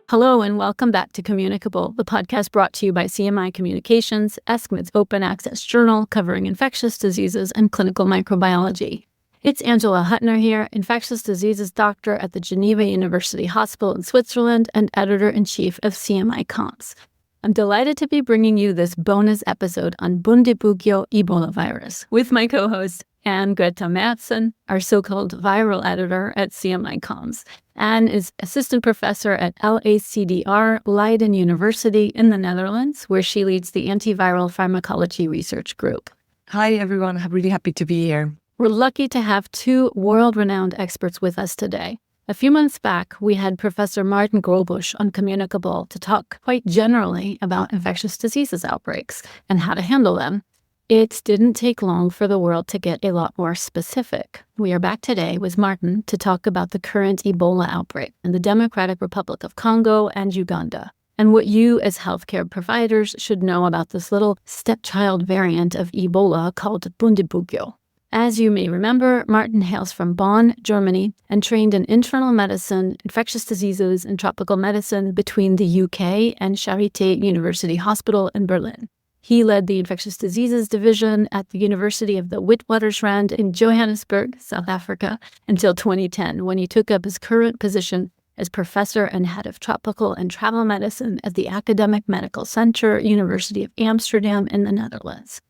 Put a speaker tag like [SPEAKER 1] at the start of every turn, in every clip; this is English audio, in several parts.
[SPEAKER 1] Hello and welcome back to Communicable, the podcast brought to you by CMI Communications, ESCMID's open access journal covering infectious diseases and clinical microbiology. It's Angela Huttner here, infectious diseases doctor at the Geneva University Hospital in Switzerland and editor-in-chief of CMI Comms. I'm delighted to be bringing you this bonus episode on Bundibugyo ebolavirus with my co-host Anne-Grete Märtson, our so-called viral editor at CMI Comms. Anne is assistant professor at LACDR Leiden University in the Netherlands, where she leads the antiviral pharmacology research group.
[SPEAKER 2] Hi, everyone. I'm really happy to be here.
[SPEAKER 1] We're lucky to have two world-renowned experts with us today. A few months back, we had Professor Martin Grobusch on Communicable to talk quite generally about infectious diseases outbreaks and how to handle them. It didn't take long for the world to get a lot more specific. We are back today with Martin to talk about the current Ebola outbreak in the Democratic Republic of Congo and Uganda, and what you as healthcare providers should know about this little stepchild variant of Ebola called Bundibugyo. As you may remember, Martin hails from Bonn, Germany, and trained in internal medicine, infectious diseases, and tropical medicine between the UK and Charité University Hospital in Berlin. He led the infectious diseases division at the University of the Witwatersrand in Johannesburg, South Africa, until 2010, when he took up his current position as professor and head of tropical and travel medicine at the Academic Medical Center, University of Amsterdam in the Netherlands.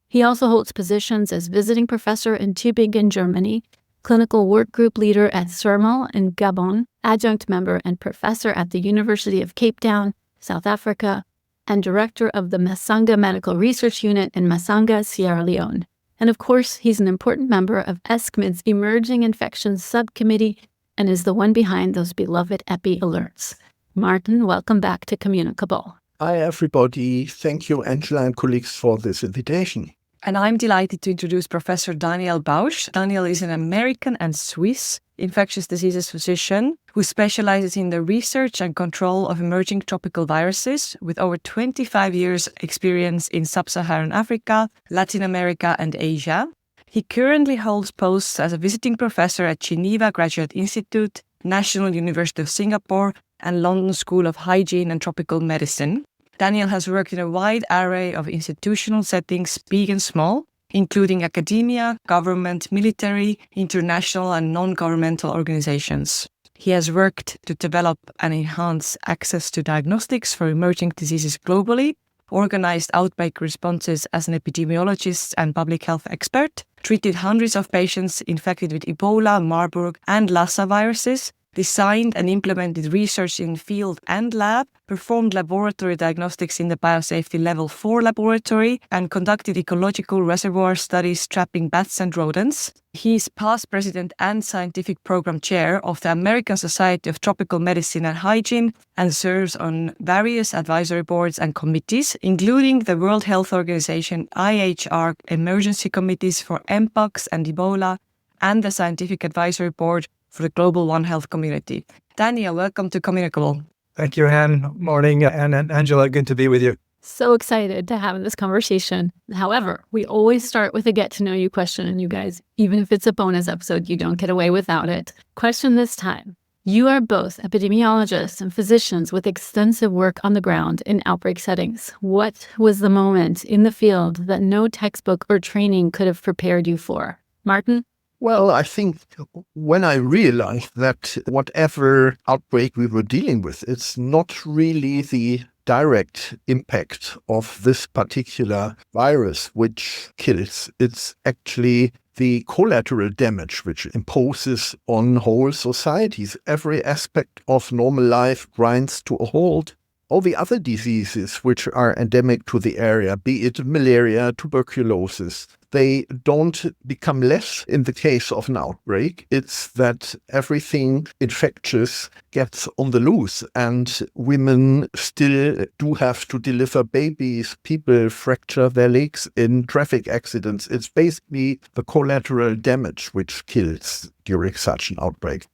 [SPEAKER 1] He also holds positions as visiting professor in Tübingen, Germany, clinical work group leader at CERMAL in Gabon, adjunct member and professor at the University of Cape Town, South Africa, and director of the Masanga Medical Research Unit in Masanga, Sierra Leone. And of course, he's an important member of ESCMID's Emerging Infections Subcommittee and is the one behind those beloved EPI alerts. Martin, welcome back to Communicable.
[SPEAKER 3] Hi, everybody. Thank you, Angela and colleagues, for this invitation.
[SPEAKER 2] And I'm delighted to introduce Professor Daniel Bausch. Daniel is an American and Swiss infectious diseases physician who specializes in the research and control of emerging tropical viruses with over 25 years experience in sub-Saharan Africa, Latin America, and Asia. He currently holds posts as a visiting professor at Geneva Graduate Institute, National University of Singapore, and London School of Hygiene and Tropical Medicine. Daniel has worked in a wide array of institutional settings, big and small, including academia, government, military, international and non-governmental organizations. He has worked to develop and enhance access to diagnostics for emerging diseases globally, organized outbreak responses as an epidemiologist and public health expert, treated hundreds of patients infected with Ebola, Marburg, and Lassa viruses, designed and implemented research in field and lab, performed laboratory diagnostics in the Biosafety Level 4 laboratory, and conducted ecological reservoir studies trapping bats and rodents. He is past president and scientific program chair of the American Society of Tropical Medicine and Hygiene and serves on various advisory boards and committees, including the World Health Organization IHR emergency committees for Mpox and Ebola and the Scientific Advisory Board for the Global One Health community. Daniel, welcome to Communicable.
[SPEAKER 4] Thank you, Anne. Morning, and Angela, good to be with you.
[SPEAKER 1] So excited to have this conversation. However, we always start with a get-to-know-you question, and you guys, even if it's a bonus episode, you don't get away without it. Question this time. You are both epidemiologists and physicians with extensive work on the ground in outbreak settings. What was the moment in the field that no textbook or training could have prepared you for? Martin?
[SPEAKER 3] Well, I think when I realized that whatever outbreak we were dealing with, it's not really the direct impact of this particular virus which kills. It's actually the collateral damage which imposes on whole societies. Every aspect of normal life grinds to a halt. All the other diseases which are endemic to the area, be it malaria, tuberculosis, they don't become less in the case of an outbreak. It's that everything infectious gets on the loose, and women still do have to deliver babies. People fracture their legs in traffic accidents. It's basically the collateral damage which kills during such an outbreak.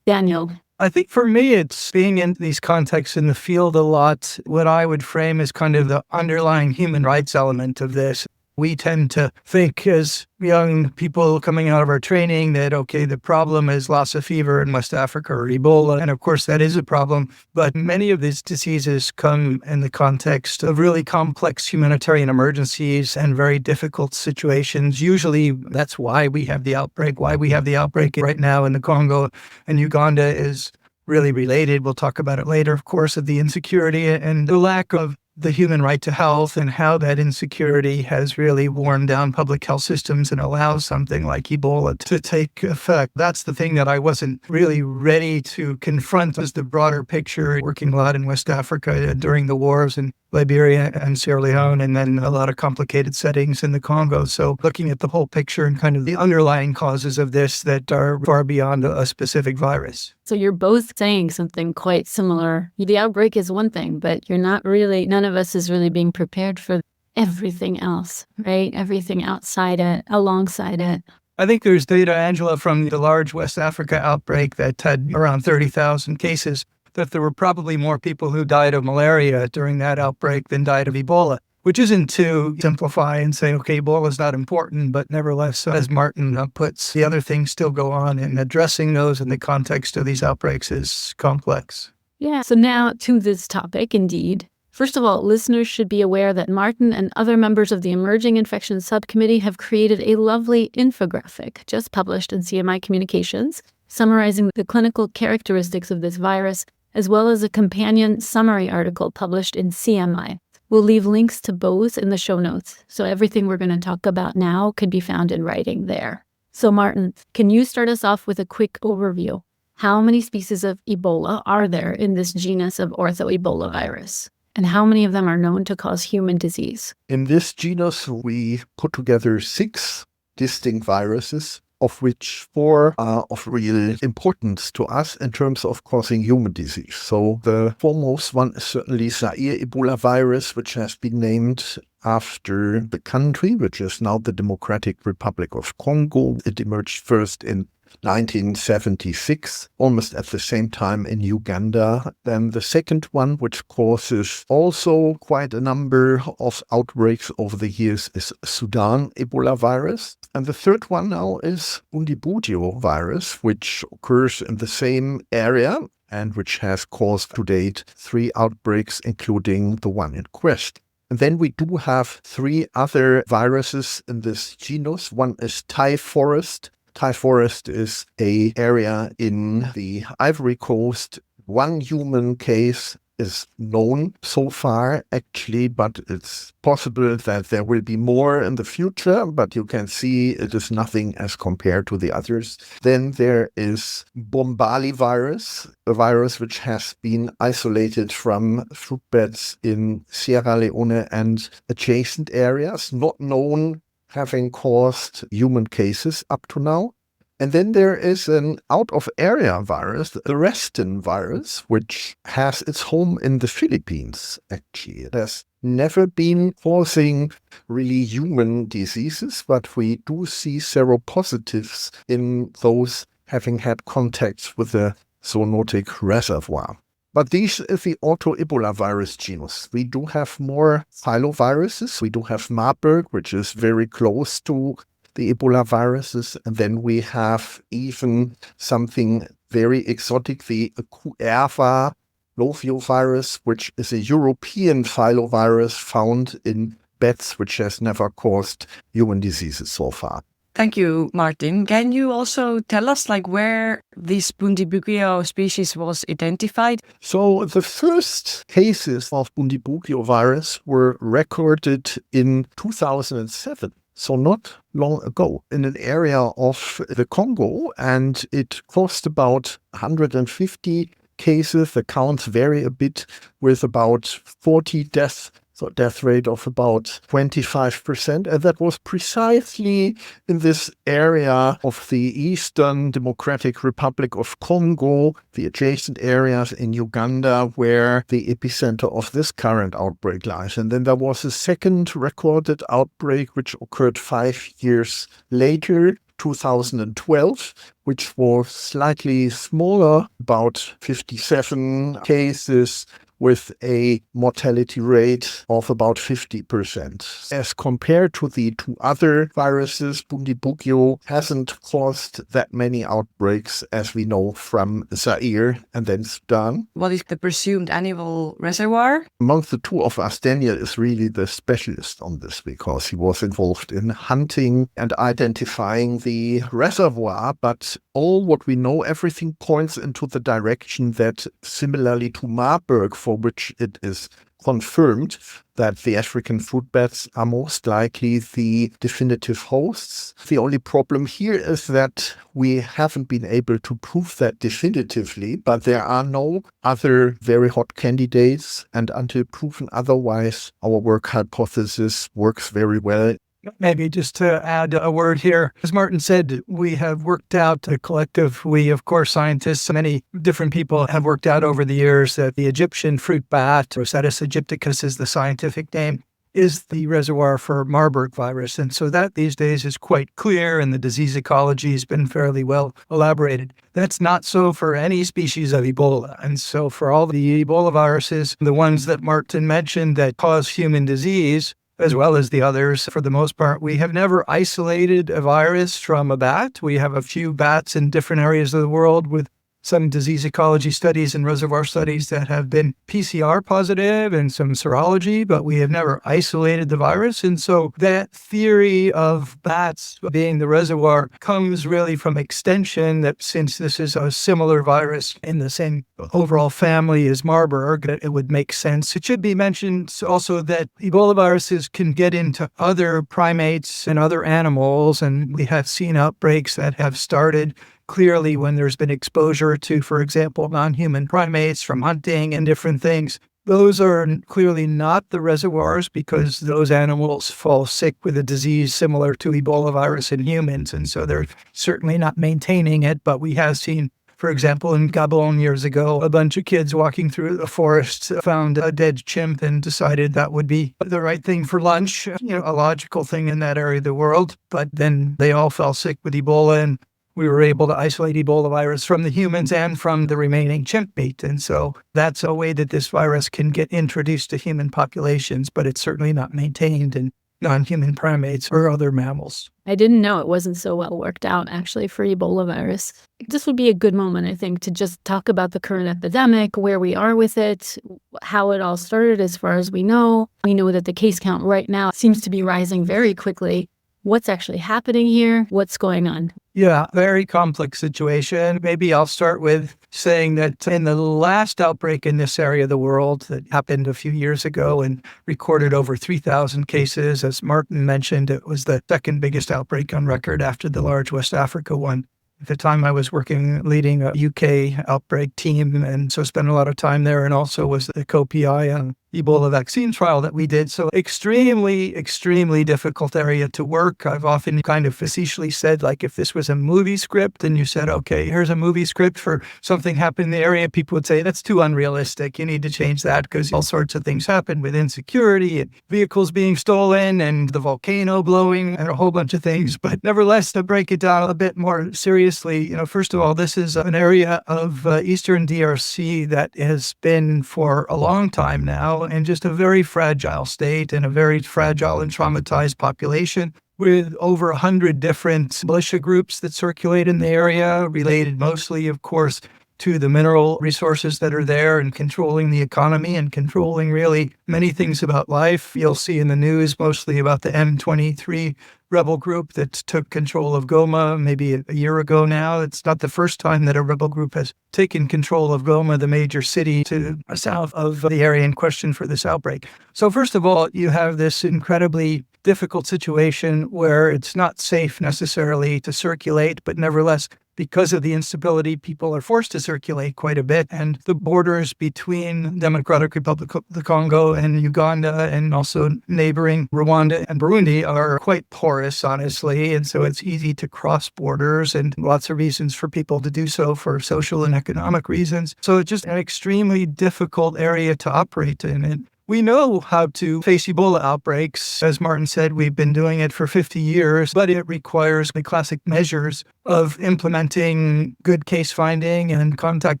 [SPEAKER 1] Daniel?
[SPEAKER 4] I think for me, it's being in these contexts in the field a lot, what I would frame as kind of the underlying human rights element of this. We tend to think as young people coming out of our training that, okay, the problem is Lassa fever in West Africa or Ebola. And of course, that is a problem. But many of these diseases come in the context of really complex humanitarian emergencies and very difficult situations. Usually that's why we have the outbreak. Why we have the outbreak right now in the Congo and Uganda is really related. We'll talk about it later, of course, of the insecurity and the lack of the human right to health and how that insecurity has really worn down public health systems and allows something like Ebola to take effect. That's the thing that I wasn't really ready to confront as the broader picture, working a lot in West Africa during the wars in Liberia and Sierra Leone, and then a lot of complicated settings in the Congo. So looking at the whole picture and kind of the underlying causes of this that are far beyond a specific virus.
[SPEAKER 1] So you're both saying something quite similar. The outbreak is one thing, but none of us is really being prepared for everything else, right? Everything outside it, alongside it.
[SPEAKER 4] I think there's data, Angela, from the large West Africa outbreak that had around 30,000 cases, that there were probably more people who died of malaria during that outbreak than died of Ebola, which isn't to simplify and say, okay, Ebola is not important, but nevertheless, as Martin puts, the other things still go on, and addressing those in the context of these outbreaks is complex.
[SPEAKER 1] Yeah. So now to this topic, indeed. First of all, listeners should be aware that Martin and other members of the Emerging Infections Subcommittee have created a lovely infographic just published in CMI Communications, summarizing the clinical characteristics of this virus, as well as a companion summary article published in CMI. We'll leave links to both in the show notes, so everything we're going to talk about now can be found in writing there. So Martin, can you start us off with a quick overview? How many species of Ebola are there in this genus of ortho-ebolavirus? And how many of them are known to cause human disease?
[SPEAKER 3] In this genus, we put together 6 distinct viruses, of which 4 are of real importance to us in terms of causing human disease. So the foremost one is certainly Zaire ebolavirus, which has been named after the country, which is now the Democratic Republic of Congo. It emerged first in 1976, almost at the same time in Uganda. Then the second one, which causes also quite a number of outbreaks over the years, is Sudan ebolavirus. And the third one now is Bundibugyo virus, which occurs in the same area and which has caused to date 3 outbreaks, including the one in question. And then we do have 3 other viruses in this genus. One is Thai forest. Thai forest is an area in the Ivory Coast. 1 human case is known so far, actually, but it's possible that there will be more in the future, but you can see it is nothing as compared to the others. Then there is ebolavirus, a virus which has been isolated from fruit bats in Sierra Leone and adjacent areas, not known having caused human cases up to now. And then there is an out-of-area virus, the Restin virus, which has its home in the Philippines, actually. It has never been causing really human diseases, but we do see seropositives in those having had contacts with the zoonotic reservoir. But this is the ortho-ebolavirus genus. We do have more filoviruses. We do have Marburg, which is very close to the Ebola viruses, and then we have even something very exotic, the Cuerva loviovirus, which is a European filovirus found in bats, which has never caused human diseases so far.
[SPEAKER 2] Thank you, Martin. Can you also tell us where this Bundibugyo species was identified?
[SPEAKER 3] So the first cases of Bundibugyo virus were recorded in 2007. So not long ago, in an area of the Congo, and it caused about 150 cases. The counts vary a bit, with about 40 deaths, so death rate of about 25%. And that was precisely in this area of the Eastern Democratic Republic of Congo, the adjacent areas in Uganda, where the epicenter of this current outbreak lies. And then there was a second recorded outbreak, which occurred 5 years later, 2012, which was slightly smaller, about 57 cases, with a mortality rate of about 50%. As compared to the two other viruses, Bundibugyo hasn't caused that many outbreaks as we know from Zaire and then Sudan.
[SPEAKER 2] What is the presumed annual reservoir?
[SPEAKER 3] Among the two of us, Daniel is really the specialist on this because he was involved in hunting and identifying the reservoir. But all what we know, everything points into the direction that similarly to Marburg, for which it is confirmed that the African fruit bats are most likely the definitive hosts. The only problem here is that we haven't been able to prove that definitively, but there are no other very hot candidates, and until proven otherwise, our work hypothesis works very well.
[SPEAKER 4] Maybe just to add a word here, as Martin said, we have worked out a collective, we, of course, scientists, many different people have worked out over the years that the Egyptian fruit bat, Rosetus aegypticus is the scientific name, is the reservoir for Marburg virus. And so that these days is quite clear, and the disease ecology has been fairly well elaborated. That's not so for any species of Ebola. And so for all the Ebola viruses, the ones that Martin mentioned that cause human disease, as well as the others, for the most part, we have never isolated a virus from a bat. We have a few bats in different areas of the world with some disease ecology studies and reservoir studies that have been PCR positive and some serology, but we have never isolated the virus. And so that theory of bats being the reservoir comes really from extension, that since this is a similar virus in the same overall family as Marburg, that it would make sense. It should be mentioned also that Ebola viruses can get into other primates and other animals, and we have seen outbreaks that have started clearly when there's been exposure to, for example, non-human primates from hunting and different things. Those are clearly not the reservoirs because those animals fall sick with a disease similar to Ebola virus in humans, and so they're certainly not maintaining it. But we have seen, for example, in Gabon years ago, a bunch of kids walking through the forest found a dead chimp and decided that would be the right thing for lunch, a logical thing in that area of the world. But then they all fell sick with Ebola, and we were able to isolate Ebola virus from the humans and from the remaining chimp meat. And so that's a way that this virus can get introduced to human populations, but it's certainly not maintained in non-human primates or other mammals.
[SPEAKER 1] I didn't know it wasn't so well worked out, actually, for Ebola virus. This would be a good moment, I think, to just talk about the current epidemic, where we are with it, how it all started as far as we know. We know that the case count right now seems to be rising very quickly. What's actually happening here? What's going on?
[SPEAKER 4] Yeah, very complex situation. Maybe I'll start with saying that in the last outbreak in this area of the world that happened a few years ago and recorded over 3,000 cases, as Martin mentioned, it was the second biggest outbreak on record after the large West Africa one. At the time I was leading a UK outbreak team, and so spent a lot of time there, and also was the co-PI on Ebola vaccine trial that we did. So extremely, extremely difficult area to work. I've often kind of facetiously said, like, if this was a movie script and you said, okay, here's a movie script for something happened in the area, people would say, that's too unrealistic. You need to change that because all sorts of things happen with insecurity and vehicles being stolen and the volcano blowing and a whole bunch of things. But nevertheless, to break it down a bit more seriously, first of all, this is an area of Eastern DRC that has been for a long time now, in just a very fragile state and a very fragile and traumatized population with over 100 different militia groups that circulate in the area, related mostly, of course, to the mineral resources that are there and controlling the economy and controlling really many things about life. You'll see in the news mostly about the M23 rebel group that took control of Goma maybe a year ago now. It's not the first time that a rebel group has taken control of Goma, the major city to south of the area in question for this outbreak. So first of all, you have this incredibly difficult situation where it's not safe necessarily to circulate, but nevertheless, because of the instability, people are forced to circulate quite a bit. And the borders between Democratic Republic of the Congo and Uganda and also neighboring Rwanda and Burundi are quite porous, honestly. And so it's easy to cross borders and lots of reasons for people to do so for social and economic reasons. So it's just an extremely difficult area to operate in. And we know how to face Ebola outbreaks. As Martin said, we've been doing it for 50 years, but it requires the classic measures of implementing good case finding and contact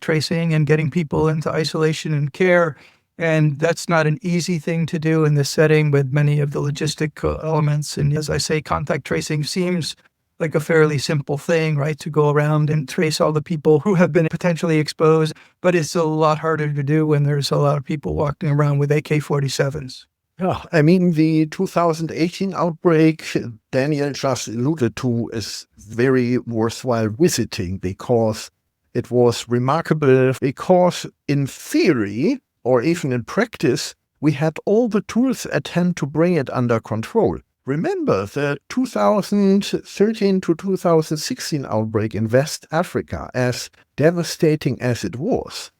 [SPEAKER 4] tracing and getting people into isolation and care And that's not an easy thing to do in this setting with many of the logistical elements. And as I say, contact tracing seems like a fairly simple thing, right? To go around and trace all the people who have been potentially exposed. But it's a lot harder to do when there's a lot of people walking around with AK-47s.
[SPEAKER 3] Yeah, I mean, the 2018 outbreak Daniel just alluded to is very worthwhile visiting because it was remarkable, because in theory, or even in practice, we had all the tools at hand to bring it under control. Remember, the 2013 to 2016 outbreak in West Africa, as devastating as it was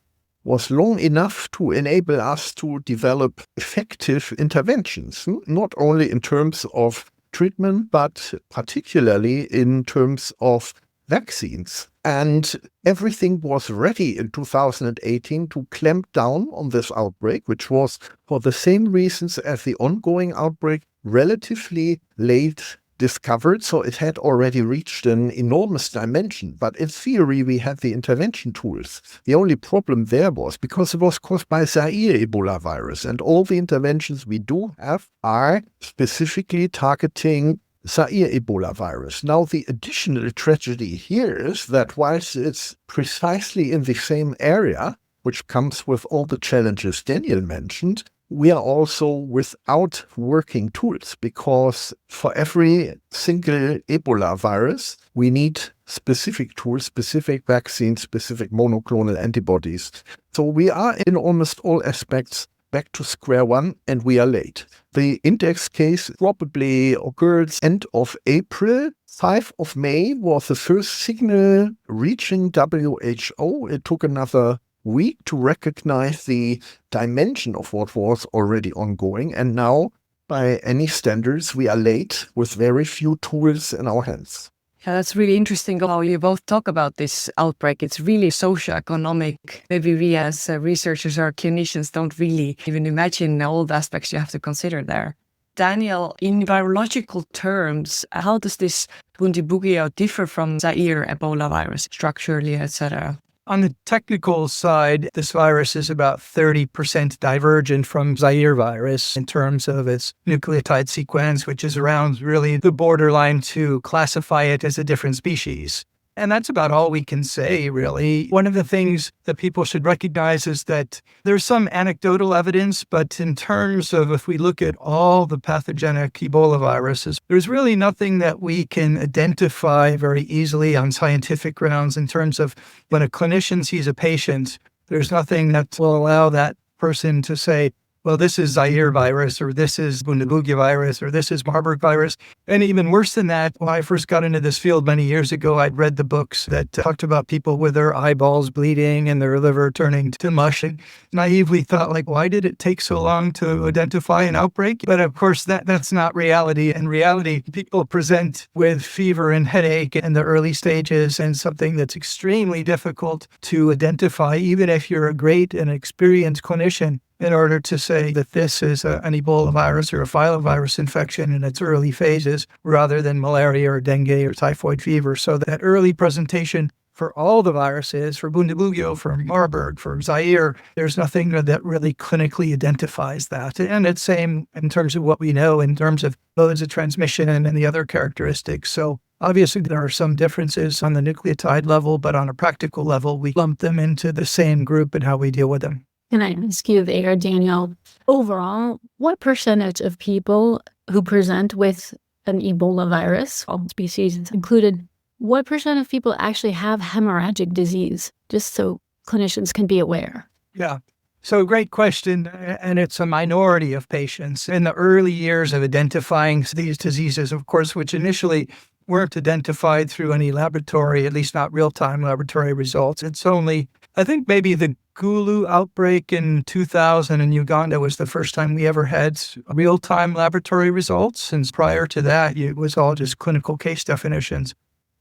[SPEAKER 3] long enough to enable us to develop effective interventions, not only in terms of treatment, but particularly in terms of vaccines. And everything was ready in 2018 to clamp down on this outbreak, which was, for the same reasons as the ongoing outbreak, relatively late discovered. So it had already reached an enormous dimension. But in theory, we had the intervention tools. The only problem there was because it was caused by Zaire ebolavirus. And all the interventions we do have are specifically targeting Zaire ebolavirus. Now, the additional tragedy here is that whilst it's precisely in the same area, which comes with all the challenges Daniel mentioned, we are also without working tools, because for every single Ebola virus, we need specific tools, specific vaccines, specific monoclonal antibodies. So we are in almost all aspects back to square one, and we are late. The index case probably occurred end of April. 5 of May was the first signal reaching WHO. It took another week to recognize the dimension of what was already ongoing. And now, by any standards, we are late with very few tools in our hands.
[SPEAKER 2] Yeah, that's really interesting how you both talk about this outbreak. It's really socioeconomic. Maybe we as researchers or clinicians don't really even imagine all the aspects you have to consider there. Daniel, in virological terms, how does this Bundibugyo differ from Zaire Ebola virus structurally, etc.?
[SPEAKER 4] On the technical side, this virus is about 30% divergent from Zaire virus in terms of its nucleotide sequence, which is around really the borderline to classify it as a different species. And that's about all we can say, really. One of the things that people should recognize is that there's some anecdotal evidence, but in terms of if we look at all the pathogenic Ebola viruses, there's really nothing that we can identify very easily on scientific grounds in terms of when a clinician sees a patient, there's nothing that will allow that person to say, well, this is Zaire virus, or this is Bundibugyo virus, or this is Marburg virus. And even worse than that, when I first got into this field many years ago, I'd read the books that talked about people with their eyeballs bleeding and their liver turning to mush, and naively thought, like, why did it take so long to identify an outbreak? But of course, that's not reality. In reality, people present with fever and headache in the early stages, and something that's extremely difficult to identify, even if you're a great and experienced clinician, in order to say that this is an Ebola virus or a filovirus infection in its early phases, rather than malaria or dengue or typhoid fever. So that early presentation for all the viruses, for Bundibugyo, for Marburg, for Zaire, there's nothing that really clinically identifies that. And it's same in terms of what we know in terms of modes of transmission and the other characteristics. So obviously there are some differences on the nucleotide level, but on a practical level, we lump them into the same group in how we deal with them.
[SPEAKER 1] Can I ask you there, Daniel, overall, what percentage of people who present with an Ebola virus, all species included, what percent of people actually have hemorrhagic disease, just so clinicians can be aware?
[SPEAKER 4] Yeah. So great question. And it's a minority of patients. In the early years of identifying these diseases, of course, which initially weren't identified through any laboratory, at least not real-time laboratory results. It's only, I think maybe the Gulu outbreak in 2000 in Uganda was the first time we ever had real-time laboratory results. Since prior to that, it was all just clinical case definitions.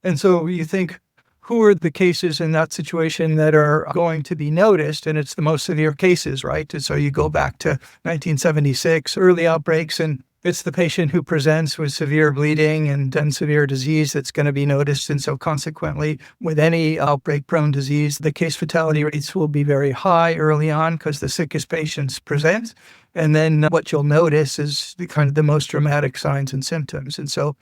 [SPEAKER 4] And so you think, who are the cases in that situation that are going to be noticed? And it's the most severe cases, right? And so you go back to 1976, early outbreaks, and It's the patient who presents with severe bleeding and then severe disease that's going to be noticed. And so consequently, with any outbreak-prone disease, the case fatality rates will be very high early on because the sickest patients present. And then what you'll notice is the most dramatic signs and symptoms. And so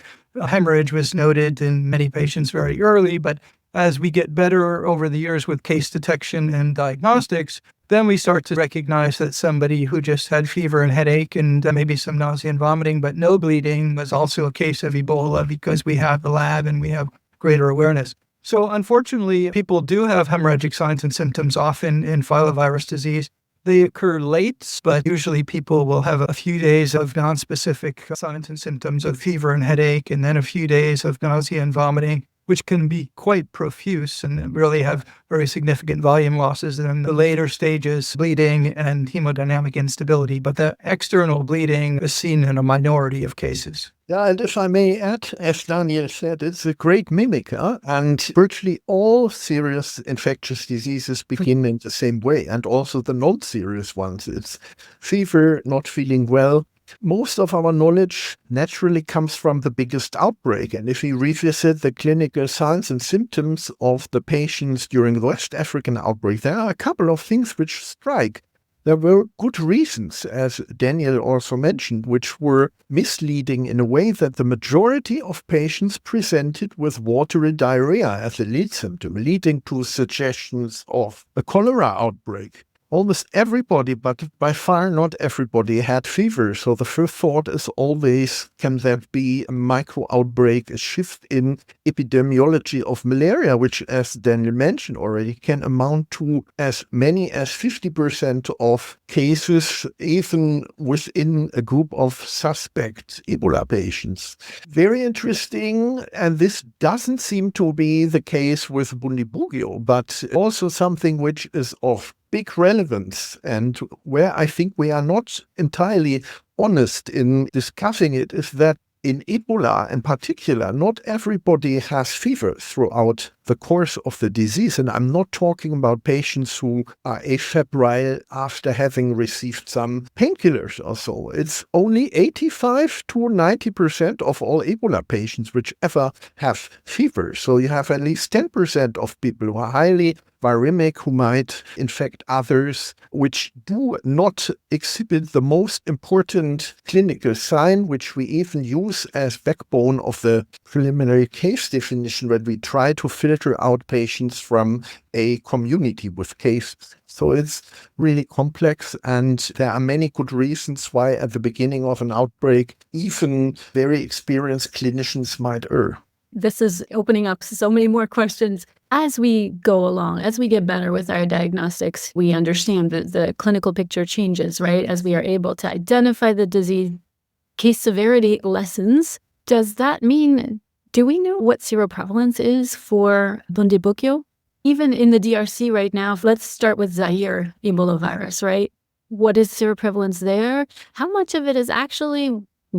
[SPEAKER 4] hemorrhage was noted in many patients very early, but as we get better over the years with case detection and diagnostics, then we start to recognize that somebody who just had fever and headache and maybe some nausea and vomiting, but no bleeding, was also a case of Ebola because we have the lab and we have greater awareness. So unfortunately, people do have hemorrhagic signs and symptoms often in filovirus disease. They occur late, but usually people will have a few days of nonspecific signs and symptoms of fever and headache, and then a few days of nausea and vomiting, which can be quite profuse and really have very significant volume losses. And in the later stages, bleeding and hemodynamic instability. But the external bleeding is seen in a minority of cases.
[SPEAKER 3] Yeah, and if I may add, as Daniel said, it's a great mimicker, and virtually all serious infectious diseases begin in the same way, and also the non-serious ones. It's fever, not feeling well. Most of our knowledge naturally comes from the biggest outbreak. And if we revisit the clinical signs and symptoms of the patients during the West African outbreak, there are a couple of things which strike. There were good reasons, as Daniel also mentioned, which were misleading in a way that the majority of patients presented with watery diarrhea as a lead symptom, leading to suggestions of a cholera outbreak. Almost everybody, but by far not everybody, had fever. So the first thought is always, can there be a micro-outbreak, a shift in epidemiology of malaria, which, as Daniel mentioned already, can amount to as many as 50% of cases, even within a group of suspect Ebola patients. Very interesting, and this doesn't seem to be the case with Bundibugyo, but also something which is of big relevance, and where I think we are not entirely honest in discussing it, is that in Ebola in particular, not everybody has fever throughout the course of the disease. And I'm not talking about patients who are afebrile after having received some painkillers or so. It's only 85 to 90% of all Ebola patients which ever have fever. So you have at least 10% of people who are highly viremic, who might infect others, which do not exhibit the most important clinical sign, which we even use as backbone of the preliminary case definition when we try to filter out patients from a community with cases. So it's really complex, and there are many good reasons why at the beginning of an outbreak, even very experienced clinicians might err.
[SPEAKER 1] This is opening up so many more questions. As we go along, as we get better with our diagnostics, we understand that the clinical picture changes, right? As we are able to identify the disease, case severity lessens. Does that mean, do we know what seroprevalence is for Bundibugyo? Even in the DRC right now, let's start with Zaire ebolavirus, right? What is seroprevalence there? How much of it is actually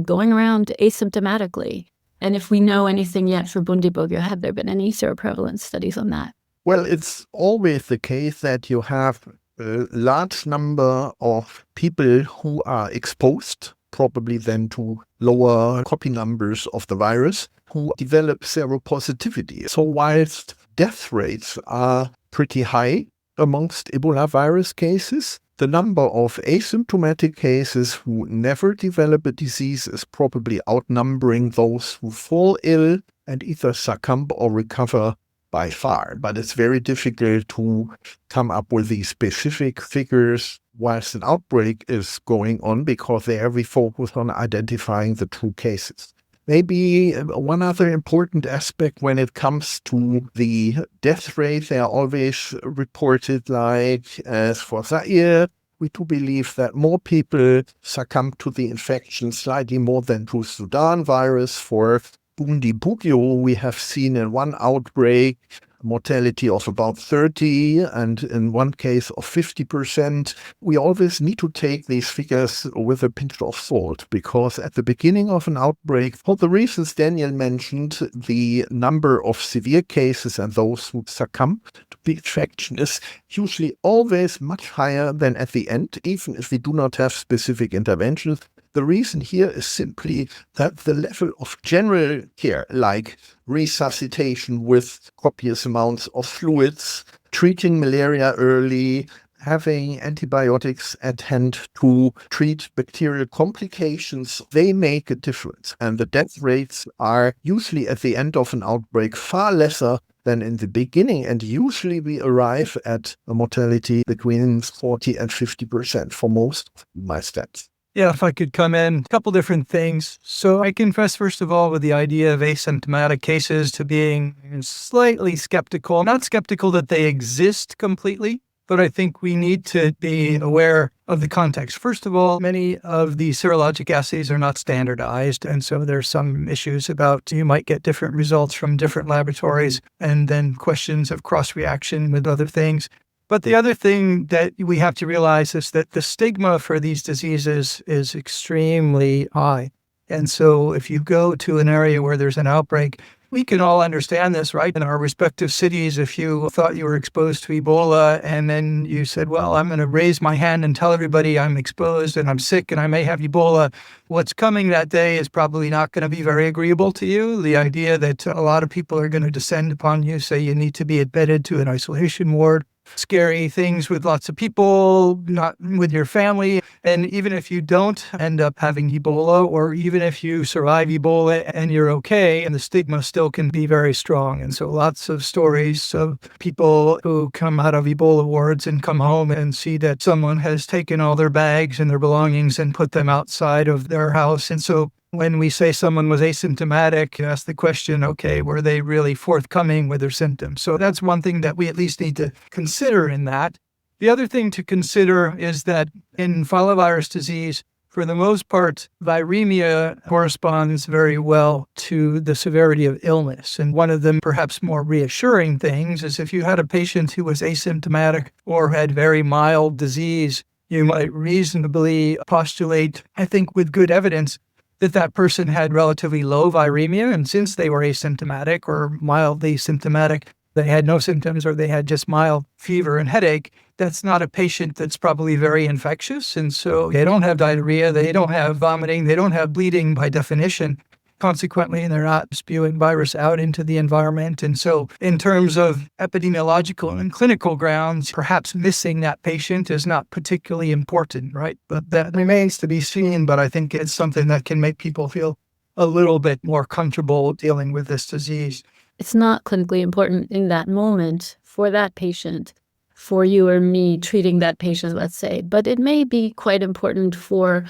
[SPEAKER 1] going around asymptomatically? And if we know anything yet for Bundibugyo, have there been any seroprevalence studies on that?
[SPEAKER 3] Well, it's always the case that you have a large number of people who are exposed, probably then to lower copy numbers of the virus, who develop seropositivity. So whilst death rates are pretty high amongst Ebola virus cases, the number of asymptomatic cases who never develop a disease is probably outnumbering those who fall ill and either succumb or recover by far. But it's very difficult to come up with these specific figures whilst an outbreak is going on, because there we focus on identifying the true cases. Maybe one other important aspect when it comes to the death rate, they are always reported like, as for Zaire, we do believe that more people succumb to the infection, slightly more than to Sudan virus. For Bundibugyo, we have seen in one outbreak mortality of about 30 and in one case of 50%. We always need to take these figures with a pinch of salt, because at the beginning of an outbreak, for the reasons Daniel mentioned, the number of severe cases and those who succumb to the infection is usually always much higher than at the end, even if we do not have specific interventions. The reason here is simply that the level of general care, like resuscitation with copious amounts of fluids, treating malaria early, having antibiotics at hand to treat bacterial complications, they make a difference. And the death rates are usually at the end of an outbreak far lesser than in the beginning. And usually we arrive at a mortality between 40 and 50% for most of my stats.
[SPEAKER 4] Yeah, if I could come in, a couple different things. So I confess, first of all, with the idea of asymptomatic cases to being slightly skeptical. Not skeptical that they exist completely, but I think we need to be aware of the context. First of all, many of the serologic assays are not standardized, and so there's some issues about you might get different results from different laboratories, and then questions of cross-reaction with other things. But the other thing that we have to realize is that the stigma for these diseases is extremely high. And so if you go to an area where there's an outbreak, we can all understand this, right? In our respective cities, if you thought you were exposed to Ebola and then you said, well, I'm going to raise my hand and tell everybody I'm exposed and I'm sick and I may have Ebola, what's coming that day is probably not going to be very agreeable to you. The idea that a lot of people are going to descend upon you, say you need to be admitted to an isolation ward, scary things with lots of people, not with your family. And even if you don't end up having Ebola, or even if you survive Ebola and you're okay, and the stigma still can be very strong. And so lots of stories of people who come out of Ebola wards and come home and see that someone has taken all their bags and their belongings and put them outside of their house. And so when we say someone was asymptomatic, you ask the question, okay, were they really forthcoming with their symptoms? So that's one thing that we at least need to consider in that. The other thing to consider is that in filovirus disease, for the most part, viremia corresponds very well to the severity of illness. And one of the perhaps more reassuring things is if you had a patient who was asymptomatic or had very mild disease, you might reasonably postulate, I think with good evidence, that person had relatively low viremia, and since they were asymptomatic or mildly symptomatic, they had no symptoms or they had just mild fever and headache, that's not a patient that's probably very infectious. And so they don't have diarrhea, they don't have vomiting, they don't have bleeding by definition. Consequently, they're not spewing virus out into the environment. And so in terms of epidemiological and clinical grounds, perhaps missing that patient is not particularly important, right? But that remains to be seen. But I think it's something that can make people feel a little bit more comfortable dealing with this disease.
[SPEAKER 1] It's not clinically important in that moment for that patient, for you or me treating that patient, let's say, but it may be quite important for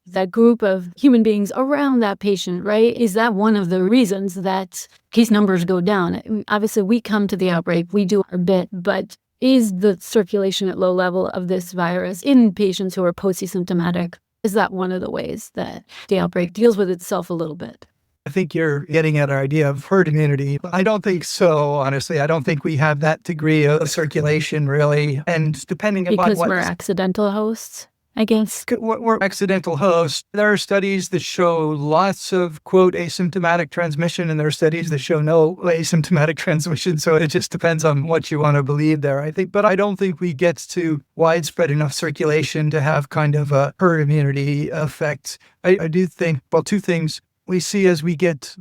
[SPEAKER 1] that group of human beings around that patient, right? Is that one of the reasons that case numbers go down? Obviously, we come to the outbreak, we do our bit, but is the circulation at low level of this virus in patients who are post-asymptomatic, is that one of the ways that the outbreak deals with itself a little bit?
[SPEAKER 4] I think you're getting at our idea of herd immunity. I don't think so, honestly. I don't think we have that degree of circulation, really. And depending upon
[SPEAKER 1] because we're accidental hosts, I guess.
[SPEAKER 4] We're accidental hosts. There are studies that show lots of, quote, asymptomatic transmission, and there are studies that show no asymptomatic transmission. So it just depends on what you want to believe there, I think. But I don't think we get to widespread enough circulation to have kind of a herd immunity effect. I do think, well, two things. We see as we get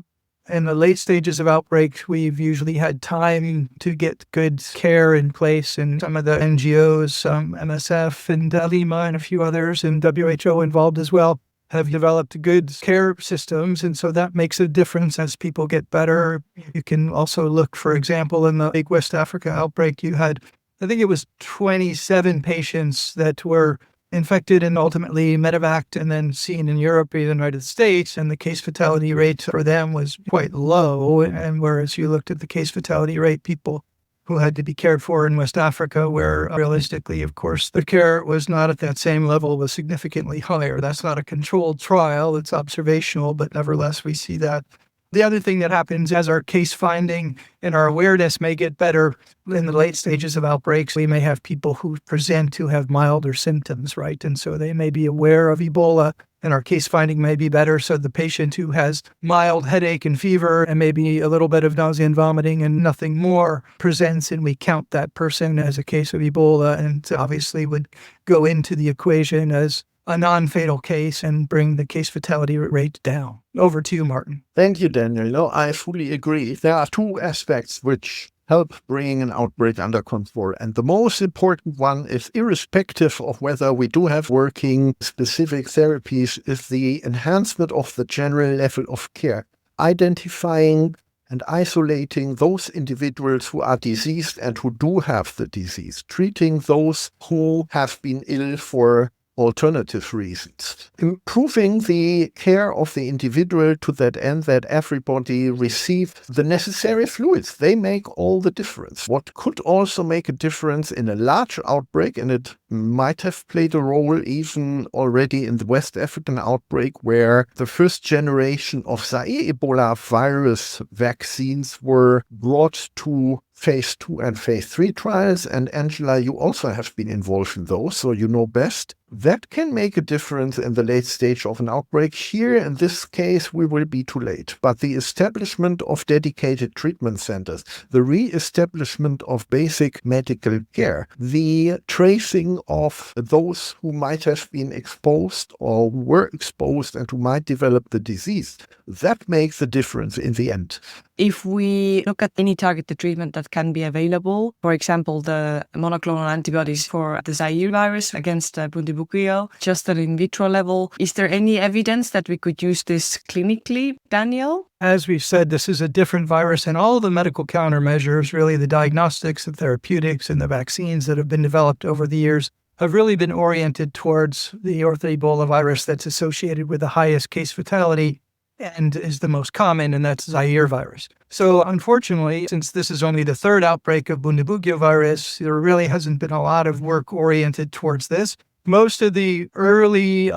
[SPEAKER 4] in the late stages of outbreak, we've usually had time to get good care in place, and some of the NGOs, MSF and Lima and a few others, and WHO involved as well, have developed good care systems. And so that makes a difference as people get better. You can also look, for example, in the big West Africa outbreak, you had, I think it was 27 patients that were infected and ultimately medevaced and then seen in Europe or the United States, and the case fatality rate for them was quite low. And whereas you looked at the case fatality rate, people who had to be cared for in West Africa, where realistically, of course, the care was not at that same level, was significantly higher. That's not a controlled trial, it's observational, but nevertheless, we see that. The other thing that happens as our case finding and our awareness may get better in the late stages of outbreaks, we may have people who present who have milder symptoms, right? And so they may be aware of Ebola and our case finding may be better. So the patient who has mild headache and fever and maybe a little bit of nausea and vomiting and nothing more presents, and we count that person as a case of Ebola, and obviously would go into the equation as a non-fatal case and bring the case fatality rate down. Over to you, Martin.
[SPEAKER 3] Thank you, Daniel. No, I fully agree. There are two aspects which help bringing an outbreak under control. And the most important one is, irrespective of whether we do have working specific therapies, is the enhancement of the general level of care. Identifying and isolating those individuals who are diseased and who do have the disease. Treating those who have been ill for alternative reasons. Improving the care of the individual to that end, that everybody receive the necessary fluids. They make all the difference. What could also make a difference in a large outbreak, and it might have played a role even already in the West African outbreak, where the first generation of Zaire ebolavirus vaccines were brought to phase 2 and phase 3 trials. And Angela, you also have been involved in those, so you know best. That can make a difference in the late stage of an outbreak. Here, in this case, we will be too late. But the establishment of dedicated treatment centers, the re-establishment of basic medical care, the tracing of those who might have been exposed or were exposed and who might develop the disease, that makes the difference in the end.
[SPEAKER 2] If we look at any targeted treatment that can be available, for example, the monoclonal antibodies for the Zaire virus against Bundibugyo, just at in vitro level, is there any evidence that we could use this clinically, Daniel?
[SPEAKER 4] As we've said, this is a different virus, and all the medical countermeasures, really the diagnostics, the therapeutics, and the vaccines that have been developed over the years have really been oriented towards the ortho-ebolavirus that's associated with the highest case fatality and is the most common, and that's Zaire virus. So unfortunately, since this is only the third outbreak of Bundibugyo virus, there really hasn't been a lot of work oriented towards this. Most of the early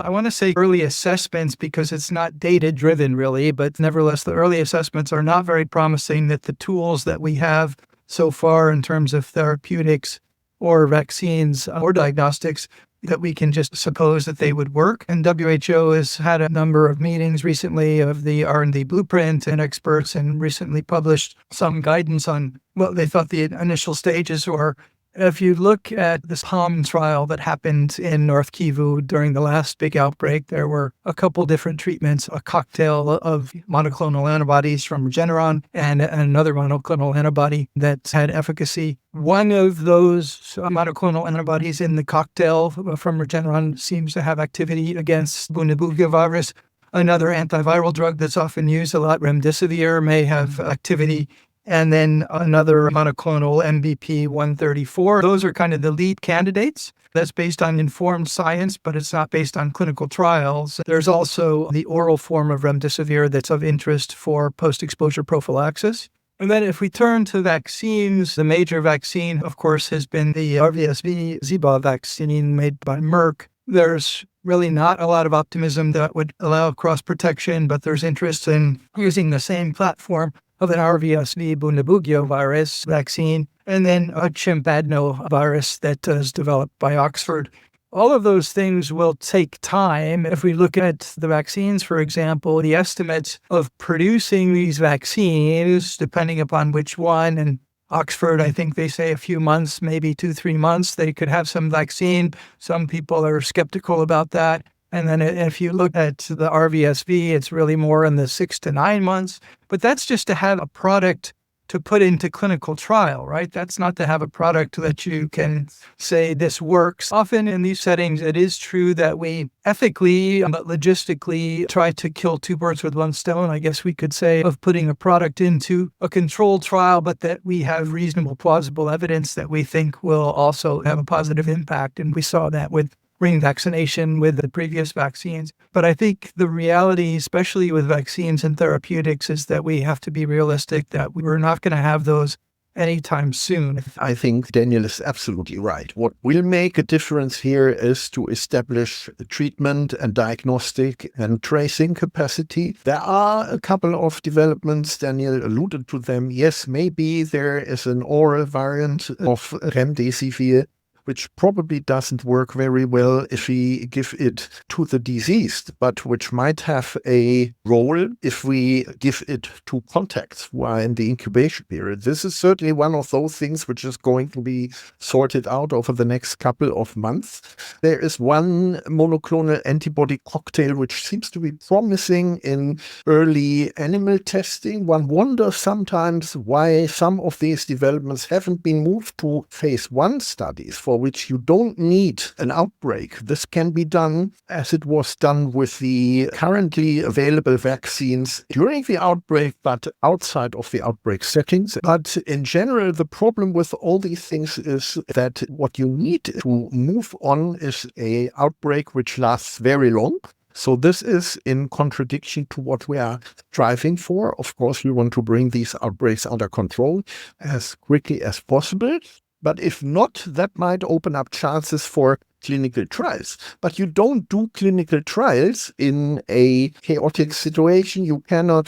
[SPEAKER 4] assessments, because it's not data-driven really, but nevertheless, the early assessments are not very promising that the tools that we have so far in terms of therapeutics or vaccines or diagnostics, that we can just suppose that they would work. And WHO has had a number of meetings recently of the R&D blueprint and experts, and recently published some guidance on what they thought the initial stages were. If you look at this PALM trial that happened in North Kivu during the last big outbreak, there were a couple different treatments, a cocktail of monoclonal antibodies from Regeneron and another monoclonal antibody that had efficacy. One of those monoclonal antibodies in the cocktail from Regeneron seems to have activity against Bundibugyo virus. Another antiviral drug that's often used a lot, remdesivir, may have activity. And then another monoclonal MBP-134. Those are kind of the lead candidates. That's based on informed science, but it's not based on clinical trials. There's also the oral form of remdesivir that's of interest for post-exposure prophylaxis. And then if we turn to vaccines, the major vaccine, of course, has been the RSV-Zika vaccine made by Merck. There's really not a lot of optimism that would allow cross-protection, but there's interest in using the same platform of an RSV Bundibugyo virus vaccine, and then a chimp adenovirus that is developed by Oxford. All of those things will take time. If we look at the vaccines, for example, the estimates of producing these vaccines, depending upon which one, and Oxford, I think they say a few months, maybe 2-3 months, they could have some vaccine. Some people are skeptical about that. And then if you look at the RSV, it's really more in the 6 to 9 months. But that's just to have a product to put into clinical trial, right? That's not to have a product that you can say this works. Often in these settings, it is true that we ethically, but logistically try to kill two birds with one stone, I guess we could say, of putting a product into a controlled trial, but that we have reasonable, plausible evidence that we think will also have a positive impact. And we saw that with ring vaccination with the previous vaccines. But I think the reality, especially with vaccines and therapeutics, is that we have to be realistic that we're not going to have those anytime soon.
[SPEAKER 3] I think Daniel is absolutely right. What will make a difference here is to establish treatment and diagnostic and tracing capacity. There are a couple of developments, Daniel alluded to them. Yes, maybe there is an oral variant of remdesivir, which probably doesn't work very well if we give it to the diseased, but which might have a role if we give it to contacts who are in the incubation period. This is certainly one of those things which is going to be sorted out over the next couple of months. There is one monoclonal antibody cocktail which seems to be promising in early animal testing. One wonders sometimes why some of these developments haven't been moved to phase 1 studies, for which you don't need an outbreak. This can be done as it was done with the currently available vaccines during the outbreak, but outside of the outbreak settings. But in general, the problem with all these things is that what you need to move on is an outbreak which lasts very long. So this is in contradiction to what we are striving for. Of course, we want to bring these outbreaks under control as quickly as possible. But if not, that might open up chances for clinical trials. But you don't do clinical trials in a chaotic situation. You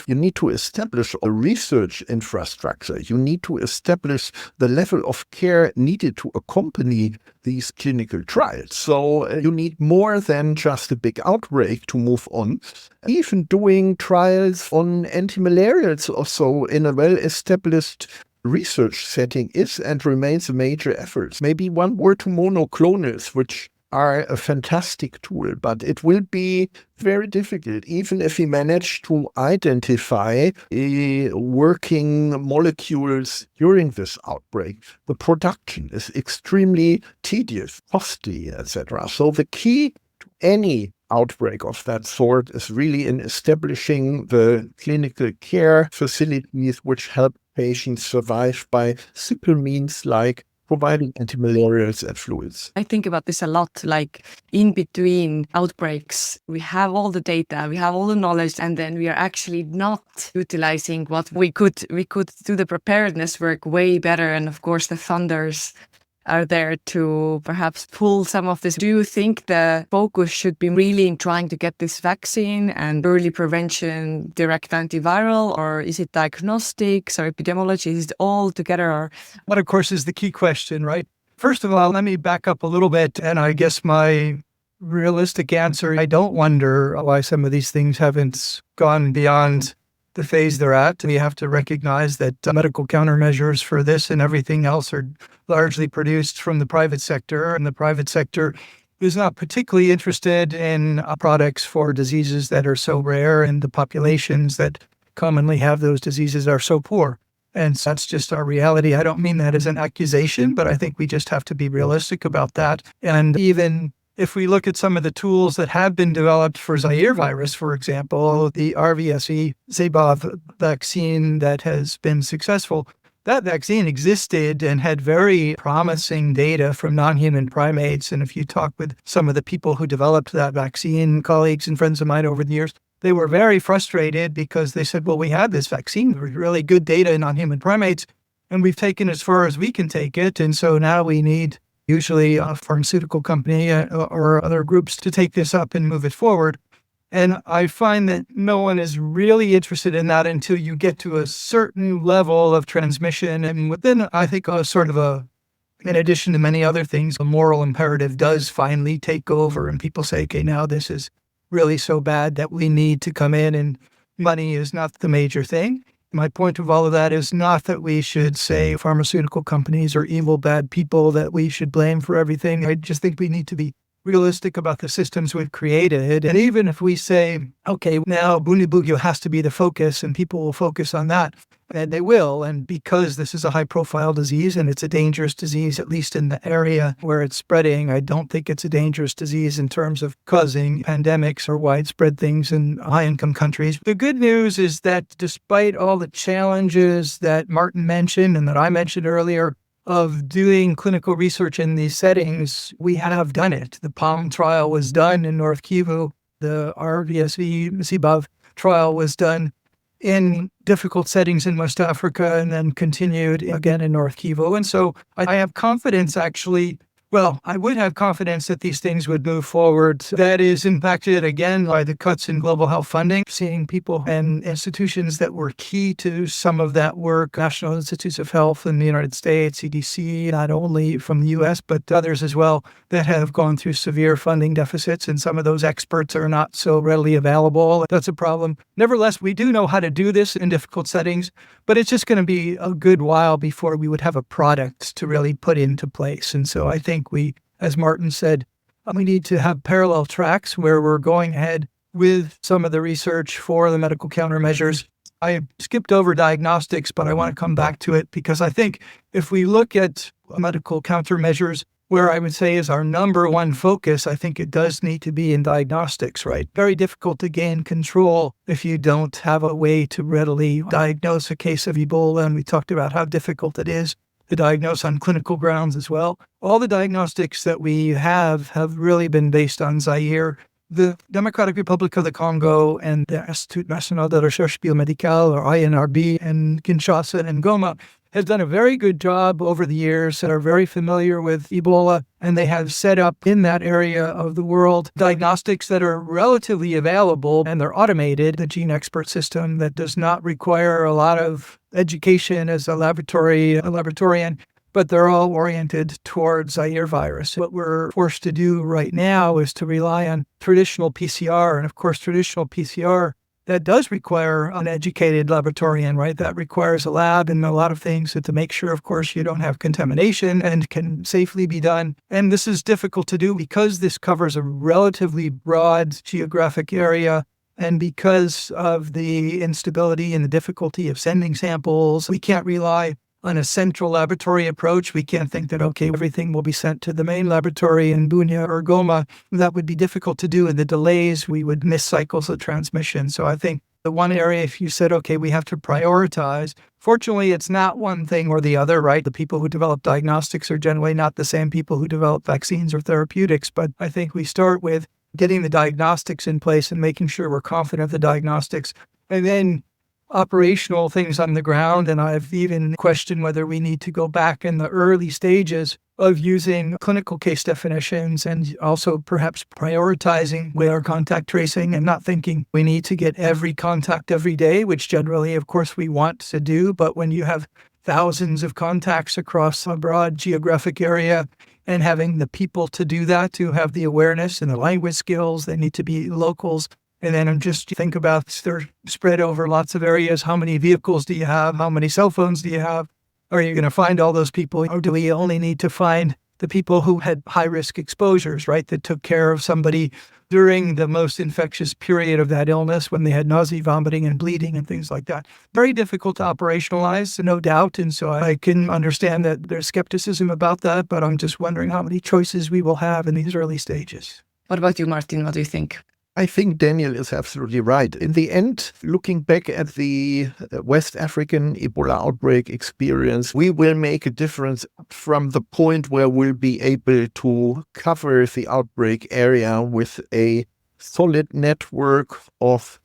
[SPEAKER 3] need to establish a research infrastructure. You need to establish the level of care needed to accompany these clinical trials. So you need more than just a big outbreak to move on. Even doing trials on antimalarials or so in a well-established research setting is and remains a major effort. Maybe one word to monoclonals, which are a fantastic tool, but it will be very difficult, even if we manage to identify working molecules during this outbreak. The production is extremely tedious, costly, etc. So the key to any outbreak of that sort is really in establishing the clinical care facilities which help patients survive by simple means like providing antimalarials and fluids.
[SPEAKER 2] I think about this a lot, like in between outbreaks, we have all the data, we have all the knowledge, and then we are actually not utilizing what we could do the preparedness work way better. And of course, the funders are there to perhaps pull some of this. Do you think the focus should be really in trying to get this vaccine and early prevention, direct antiviral, or is it diagnostics or epidemiology? Is it all together? Or
[SPEAKER 4] What, of course, is the key question, right? First of all, let me back up a little bit. And I guess my realistic answer, I don't wonder why some of these things haven't gone beyond the phase they're at. We have to recognize that medical countermeasures for this and everything else are largely produced from the private sector, and the private sector is not particularly interested in products for diseases that are so rare, and the populations that commonly have those diseases are so poor. And so that's just our reality. I don't mean that as an accusation, but I think we just have to be realistic about that. And even if we look at some of the tools that have been developed for Zaire virus, for example, the RVSE Zebov vaccine that has been successful, that vaccine existed and had very promising data from non-human primates. And if you talk with some of the people who developed that vaccine, colleagues and friends of mine over the years, they were very frustrated because they said, well, we had this vaccine with really good data in non-human primates, and we've taken as far as we can take it. And so now we need usually a pharmaceutical company or other groups to take this up and move it forward. And I find that no one is really interested in that until you get to a certain level of transmission. And within, I think, in addition to many other things, a moral imperative does finally take over. And people say, okay, now this is really so bad that we need to come in, and money is not the major thing. My point of all of that is not that we should say pharmaceutical companies are evil, bad people that we should blame for everything. I just think we need to be realistic about the systems we've created. And even if we say, okay, now Bundibugyo has to be the focus and people will focus on that, and they will. And because this is a high profile disease and it's a dangerous disease, at least in the area where it's spreading, I don't think it's a dangerous disease in terms of causing pandemics or widespread things in high income countries. The good news is that despite all the challenges that Martin mentioned and that I mentioned earlier, of doing clinical research in these settings, we have done it. The PALM trial was done in North Kivu. The RVSV-CBAV trial was done in difficult settings in West Africa and then continued again in North Kivu. And so I have confidence, actually, Well, I would have confidence that these things would move forward. That is impacted again by the cuts in global health funding, seeing people and institutions that were key to some of that work, National Institutes of Health in the United States, CDC, not only from the US, but others as well, that have gone through severe funding deficits. And some of those experts are not so readily available. That's a problem. Nevertheless, we do know how to do this in difficult settings, but it's just going to be a good while before we would have a product to really put into place. And so I think we, as Martin said, we need to have parallel tracks where we're going ahead with some of the research for the medical countermeasures. I skipped over diagnostics, but I want to come back to it because I think if we look at medical countermeasures, where I would say is our number one focus, I think it does need to be in diagnostics, right? Very difficult to gain control if you don't have a way to readily diagnose a case of Ebola. And we talked about how difficult it is to diagnose on clinical grounds as well. All the diagnostics that we have really been based on Zaire, the Democratic Republic of the Congo, and the Institut National de Recherche Biomédicale, or INRB, and Kinshasa and Goma, has done a very good job over the years that are very familiar with Ebola, and they have set up in that area of the world diagnostics that are relatively available, and they're automated, the Gene Expert system that does not require a lot of education as a laboratorian, but they're all oriented towards Zaire virus. What we're forced to do right now is to rely on traditional PCR, and of course, traditional PCR that does require an educated laboratorian, right? That requires a lab and a lot of things to make sure, of course, you don't have contamination and can safely be done. And this is difficult to do because this covers a relatively broad geographic area. And because of the instability and the difficulty of sending samples, we can't rely on a central laboratory approach. We can't think that, okay, everything will be sent to the main laboratory in Bunia or Goma. That would be difficult to do. And the delays, we would miss cycles of transmission. So I think the one area, if you said, okay, we have to prioritize, fortunately, it's not one thing or the other, right? The people who develop diagnostics are generally not the same people who develop vaccines or therapeutics. But I think we start with getting the diagnostics in place and making sure we're confident of the diagnostics. And then operational things on the ground, and I've even questioned whether we need to go back in the early stages of using clinical case definitions and also perhaps prioritizing with our contact tracing and not thinking we need to get every contact every day, which generally, of course, we want to do. But when you have thousands of contacts across a broad geographic area and having the people to do that, to have the awareness and the language skills, they need to be locals. And then just think about they're spread over lots of areas. How many vehicles do you have? How many cell phones do you have? Are you going to find all those people? Or do we only need to find the people who had high-risk exposures, right, that took care of somebody during the most infectious period of that illness when they had nausea, vomiting, and bleeding and things like that? Very difficult to operationalize, no doubt. And so I can understand that there's skepticism about that, but I'm just wondering how many choices we will have in these early stages.
[SPEAKER 2] What about you, Martin? What do you think?
[SPEAKER 3] I think Daniel is absolutely right. In the end, looking back at the West African Ebola outbreak experience, we will make a difference from the point where we'll be able to cover the outbreak area with a solid network of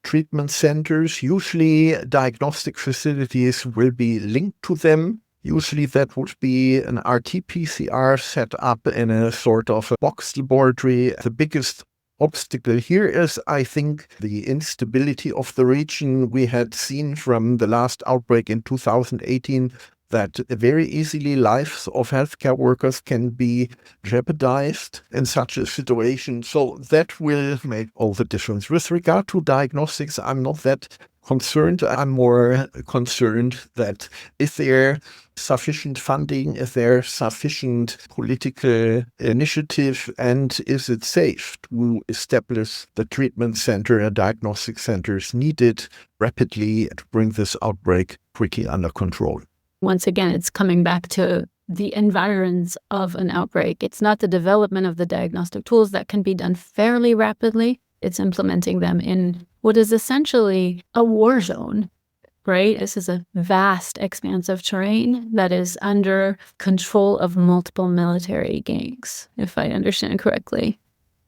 [SPEAKER 3] treatment centers. Usually, diagnostic facilities will be linked to them. Usually that would be an RT-PCR set up in a sort of a box laboratory. The biggest obstacle here is, I think, the instability of the region. We had seen from the last outbreak in 2018 that very easily lives of healthcare workers can be jeopardized in such a situation. So that will make all the difference. With regard to diagnostics, I'm not that concerned. I'm more concerned that is there sufficient funding, is there sufficient political initiative, and is it safe to establish the treatment center and diagnostic centers needed rapidly to bring this outbreak quickly under control?
[SPEAKER 1] Once again, it's coming back to the environs of an outbreak. It's not the development of the diagnostic tools that can be done fairly rapidly. It's implementing them in what is essentially a war zone, right? This is a vast expanse of terrain that is under control of multiple military gangs, if I understand correctly.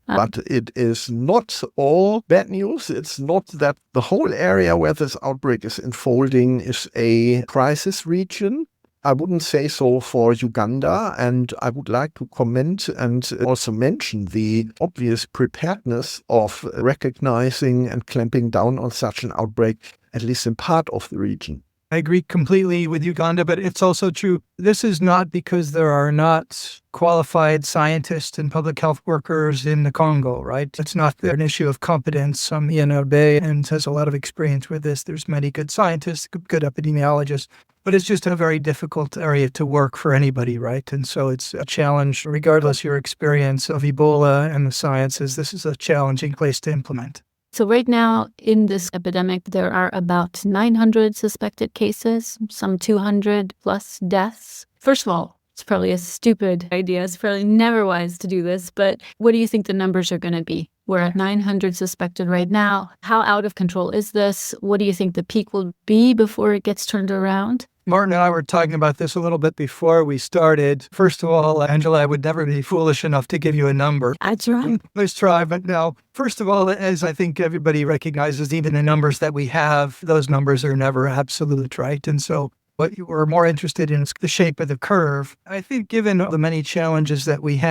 [SPEAKER 3] But it is not all bad news. It's not that the whole area where this outbreak is unfolding is a crisis region. I wouldn't say so for Uganda, and I would like to comment and also mention the obvious preparedness of recognizing and clamping down on such an outbreak, at least in part of the region.
[SPEAKER 4] I agree completely with Uganda, but it's also true. This is not because there are not qualified scientists and public health workers in the Congo, right? It's not an issue of competence. Ian Obey and has a lot of experience with this. There's many good scientists, good epidemiologists, but it's just a very difficult area to work for anybody, right? And so it's a challenge, regardless your experience of Ebola and the sciences. This is a challenging place to implement.
[SPEAKER 1] So right now in this epidemic, there are about 900 suspected cases, some 200 plus deaths. First of all, it's probably a stupid idea. It's probably never wise to do this. But what do you think the numbers are going to be? We're at 900 suspected right now. How out of control is this? What do you think the peak will be before it gets turned around?
[SPEAKER 4] Martin and I were talking about this a little bit before we started. First of all, Angela, I would never be foolish enough to give you a number.
[SPEAKER 1] That's right.
[SPEAKER 4] Let's try. But now, first of all, as I think everybody recognizes, even the numbers that we have, those numbers are never absolute, right? And so what you were more interested in is the shape of the curve. I think given the many challenges that we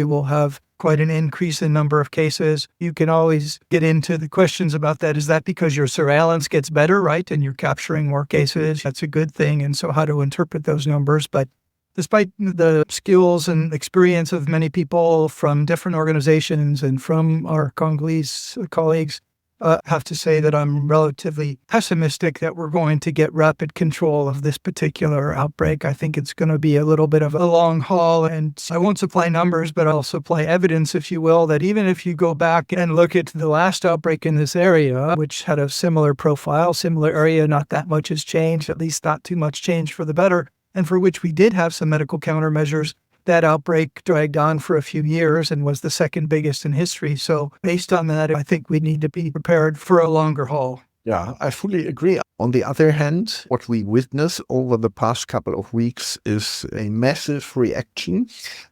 [SPEAKER 4] will have quite an increase in number of cases. You can always get into the questions about that. Is that because your surveillance gets better, right? And you're capturing more cases? That's a good thing. And so how to interpret those numbers. But despite the skills and experience of many people from different organizations and from our Congolese colleagues, I have to say that I'm relatively pessimistic that we're going to get rapid control of this particular outbreak. I think it's going to be a little bit of a long haul, and I won't supply numbers, but I'll supply evidence, if you will, that even if you go back and look at the last outbreak in this area, which had a similar profile, similar area, not that much has changed, at least not too much change for the better, and for which we did have some medical countermeasures. That outbreak dragged on for a few years and was the second biggest in history. So based on that, I think we need to be prepared for a longer haul.
[SPEAKER 3] Yeah, I fully agree. On the other hand, what we witness over the past couple of weeks is a massive reaction,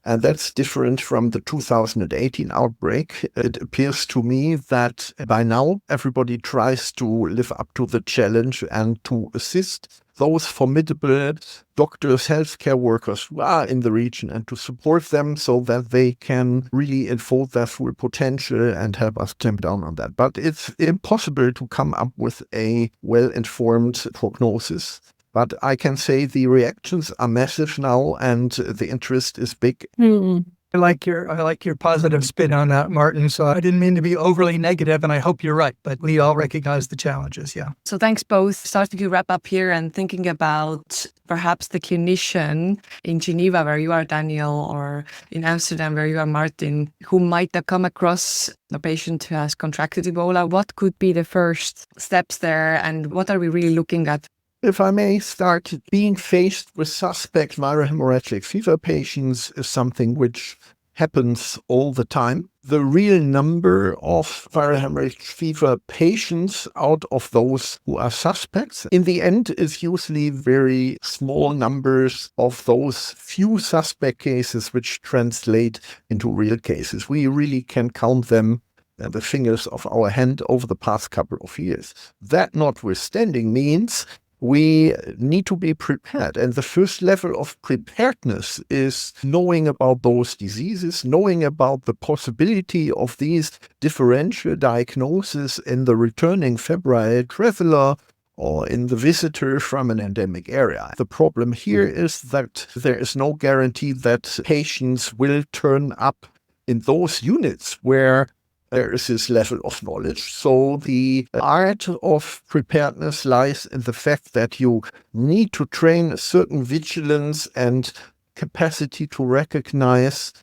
[SPEAKER 3] and that's different from the 2018 outbreak. It appears to me that by now everybody tries to live up to the challenge and to assist those formidable doctors, healthcare workers who are in the region and to support them so that they can really unfold their full potential and help us tamp down on that. But it's impossible to come up with a well-informed prognosis. But I can say the reactions are massive now and the interest is big.
[SPEAKER 4] I like your positive spin on that, Martin. So I didn't mean to be overly negative, and I hope you're right. But we all recognize the challenges, yeah.
[SPEAKER 2] So thanks both. Starting to wrap up here and thinking about perhaps the clinician in Geneva, where you are, Daniel, or in Amsterdam, where you are, Martin, who might have come across a patient who has contracted Ebola. What could be the first steps there, and what are we really looking at?
[SPEAKER 3] If I may start, being faced with suspect viral hemorrhagic fever patients is something which happens all the time. The real number of viral hemorrhagic fever patients out of those who are suspects, in the end, is usually very small numbers of those few suspect cases which translate into real cases. We really can count them on the fingers of our hand over the past couple of years. That notwithstanding means we need to be prepared. And the first level of preparedness is knowing about those diseases, knowing about the possibility of these differential diagnoses in the returning febrile traveler or in the visitor from an endemic area. The problem here is that there is no guarantee that patients will turn up in those units where there is this level of knowledge. So the art of preparedness lies in the fact that you need to train a certain vigilance and capacity to recognize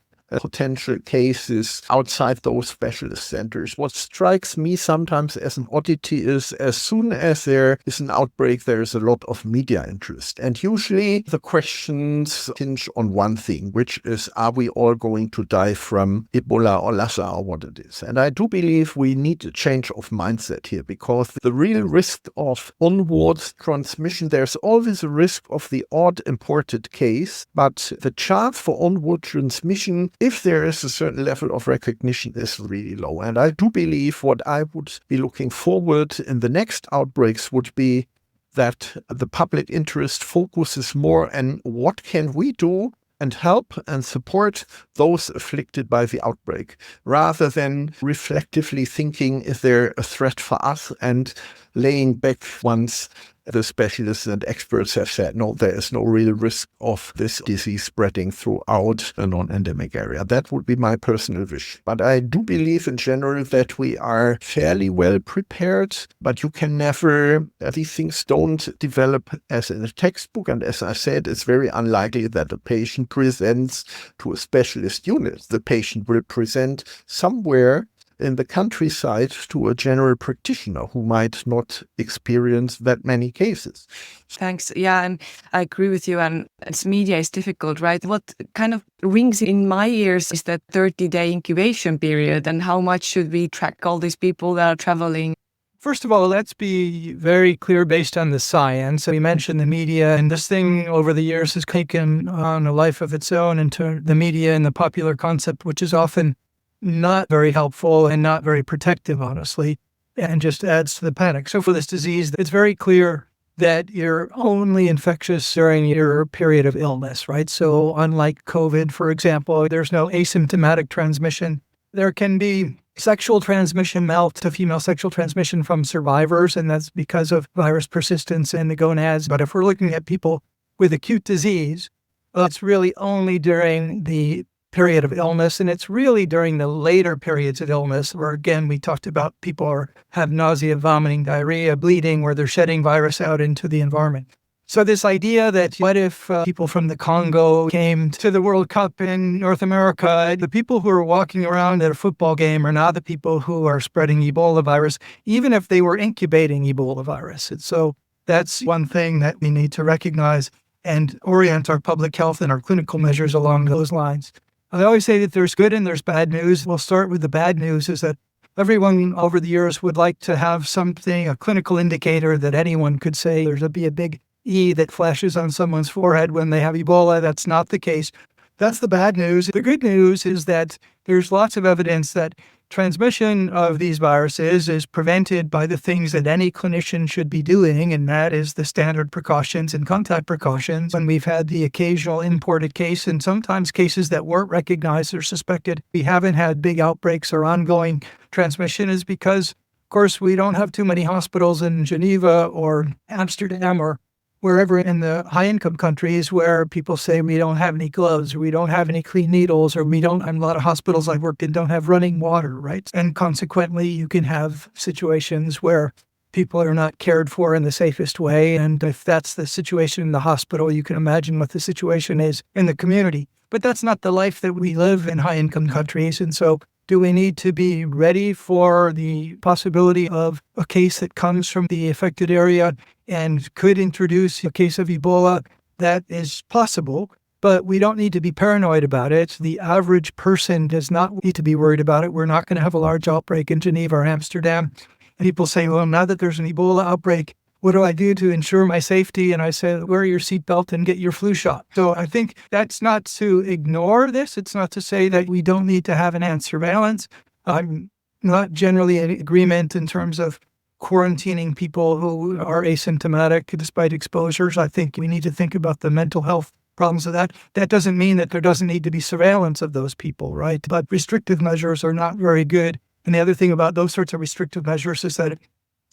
[SPEAKER 3] potential cases outside those specialist centers. What strikes me sometimes as an oddity is as soon as there is an outbreak, there is a lot of media interest. And usually the questions hinge on one thing, which is, are we all going to die from Ebola or Lassa or what it is? And I do believe we need a change of mindset here, because the real risk of onward transmission, there's always a risk of the odd imported case, but the chance for onward transmission, if there is a certain level of recognition, is really low. And I do believe what I would be looking forward in the next outbreaks would be that the public interest focuses more on what can we do and help and support those afflicted by the outbreak, rather than reflectively thinking, is there a threat for us, and laying back once the specialists and experts have said, no, there is no real risk of this disease spreading throughout a non-endemic area. That would be my personal wish. But I do believe in general that we are fairly well prepared, but you can never, these things don't develop as in a textbook. And as I said, it's very unlikely that a patient presents to a specialist unit. The patient will present somewhere in the countryside to a general practitioner who might not experience that many cases.
[SPEAKER 2] Thanks. Yeah, and I agree with you. And as media is difficult, right? What kind of rings in my ears is that 30-day incubation period, and how much should we track all these people that are traveling?
[SPEAKER 4] First of all, let's be very clear based on the science. We mentioned the media, and this thing over the years has taken on a life of its own into the media and the popular concept, which is often not very helpful and not very protective, honestly, and just adds to the panic. So for this disease, it's very clear that you're only infectious during your period of illness, right? So unlike COVID, for example, there's no asymptomatic transmission. There can be sexual transmission, male to female sexual transmission from survivors, and that's because of virus persistence in the gonads. But if we're looking at people with acute disease, well, it's really only during the period of illness, and it's really during the later periods of illness where, again, we talked about people have nausea, vomiting, diarrhea, bleeding, where they're shedding virus out into the environment. So this idea that what if people from the Congo came to the World Cup in North America, the people who are walking around at a football game are not the people who are spreading Ebola virus, even if they were incubating Ebola virus. And so that's one thing that we need to recognize and orient our public health and our clinical measures along those lines. I always say that there's good and there's bad news. We'll start with the bad news, is that everyone over the years would like to have something, a clinical indicator that anyone could say there's be a big E that flashes on someone's forehead when they have Ebola. That's not the case. That's the bad news. The good news is that there's lots of evidence that transmission of these viruses is prevented by the things that any clinician should be doing, and that is the standard precautions and contact precautions. When we've had the occasional imported case, and sometimes cases that weren't recognized or suspected, we haven't had big outbreaks or ongoing transmission, is because, of course, we don't have too many hospitals in Geneva or Amsterdam or wherever in the high-income countries where people say we don't have any gloves, or we don't have any clean needles, or a lot of hospitals I've worked in don't have running water, right? And consequently, you can have situations where people are not cared for in the safest way. And if that's the situation in the hospital, you can imagine what the situation is in the community. But that's not the life that we live in high-income countries. And so do we need to be ready for the possibility of a case that comes from the affected area and could introduce a case of Ebola? That is possible, but we don't need to be paranoid about it. The average person does not need to be worried about it. We're not going to have a large outbreak in Geneva or Amsterdam. And people say, well, now that there's an Ebola outbreak, what do I do to ensure my safety? And I say, wear your seatbelt and get your flu shot. So I think that's not to ignore this. It's not to say that we don't need to have enhanced surveillance. I'm not generally in agreement in terms of quarantining people who are asymptomatic despite exposures. I think we need to think about the mental health problems of that. That doesn't mean that there doesn't need to be surveillance of those people, right? But restrictive measures are not very good. And the other thing about those sorts of restrictive measures is that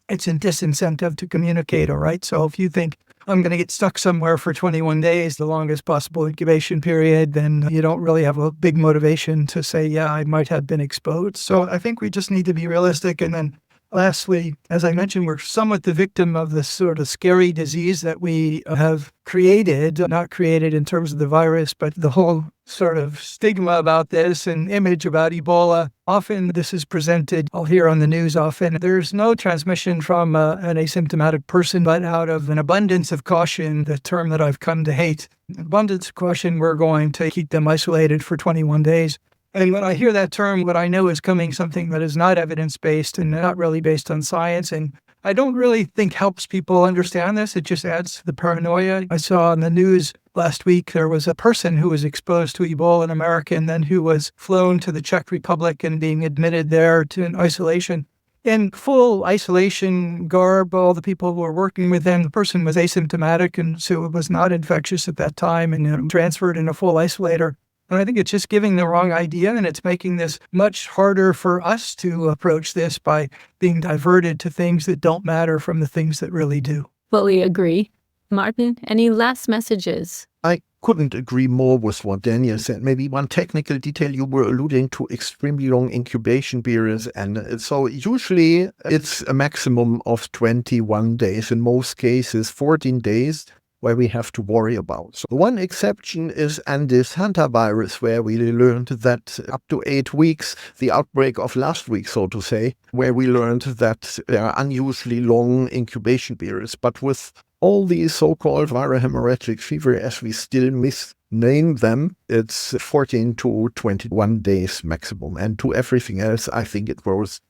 [SPEAKER 4] it's a disincentive to communicate, all right? So if you think, I'm going to get stuck somewhere for 21 days, the longest possible incubation period, then you don't really have a big motivation to say, yeah, I might have been exposed. So I think we just need to be realistic. And then lastly, as I mentioned, we're somewhat the victim of this sort of scary disease that we have created, not created in terms of the virus, but the whole sort of stigma about this and image about Ebola. Often this is presented, I'll hear on the news often, there's no transmission from an asymptomatic person, but out of an abundance of caution, the term that I've come to hate. Abundance of caution, we're going to keep them isolated for 21 days. And when I hear that term, what I know is coming something that is not evidence-based and not really based on science. And I don't really think helps people understand this. It just adds to the paranoia. I saw on the news last week, there was a person who was exposed to Ebola in America and then who was flown to the Czech Republic and being admitted there to an isolation. in full isolation garb. All the people who were working with them, the person was asymptomatic, and so it was not infectious at that time, and transferred in a full isolator. And I think it's just giving the wrong idea, and it's making this much harder for us to approach this by being diverted to things that don't matter from the things that really do.
[SPEAKER 1] Fully agree. Martin, any last messages?
[SPEAKER 3] I couldn't agree more with what Daniel said. Maybe one technical detail, you were alluding to extremely long incubation periods. And so usually it's a maximum of 21 days, in most cases 14 days, where we have to worry about. So the one exception is Andes hantavirus, where we learned that up to 8 weeks, the outbreak of last week, so to say, where we learned that there are unusually long incubation periods. But with all these so-called viral hemorrhagic fever, as we still misname them, it's 14 to 21 days maximum. And to everything else, I think it was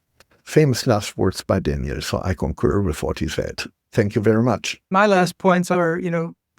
[SPEAKER 3] famous last words by Daniel, so I concur with what he said. Thank you very much.
[SPEAKER 4] My last points are,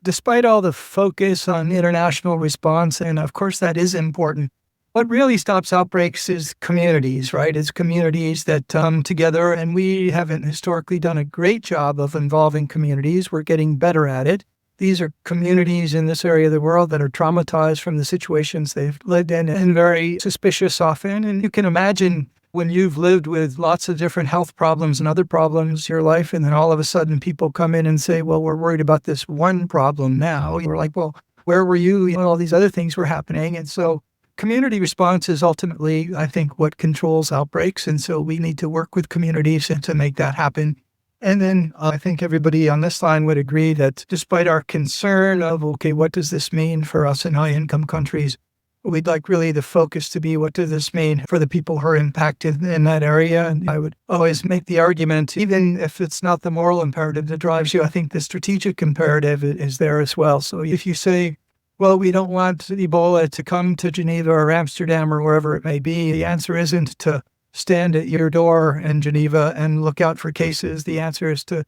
[SPEAKER 4] despite all the focus on international response, and of course that is important, what really stops outbreaks is communities, right? It's communities that come together, and we haven't historically done a great job of involving communities. We're getting better at it. These are communities in this area of the world that are traumatized from the situations they've lived in and very suspicious often. And you can imagine when you've lived with lots of different health problems and other problems in your life, and then all of a sudden people come in and say, well, we're worried about this one problem now. You're like, well, where were you? All these other things were happening. And so community response is ultimately, I think, what controls outbreaks. And so we need to work with communities to make that happen. And then I think everybody on this line would agree that despite our concern of, okay, what does this mean for us in high-income countries? We'd like really the focus to be, what does this mean for the people who are impacted in that area? And I would always make the argument, even if it's not the moral imperative that drives you, I think the strategic imperative is there as well. So if you say, well, we don't want Ebola to come to Geneva or Amsterdam or wherever it may be, the answer isn't to stand at your door in Geneva and look out for cases. The answer is to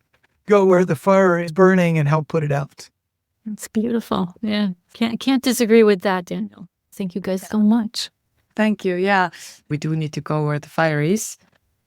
[SPEAKER 4] go where the fire is burning and help put it out.
[SPEAKER 1] It's beautiful. Yeah. Can't disagree with that, Daniel. Thank you guys so much.
[SPEAKER 2] Thank you. Yeah, we do need to go where the fire is.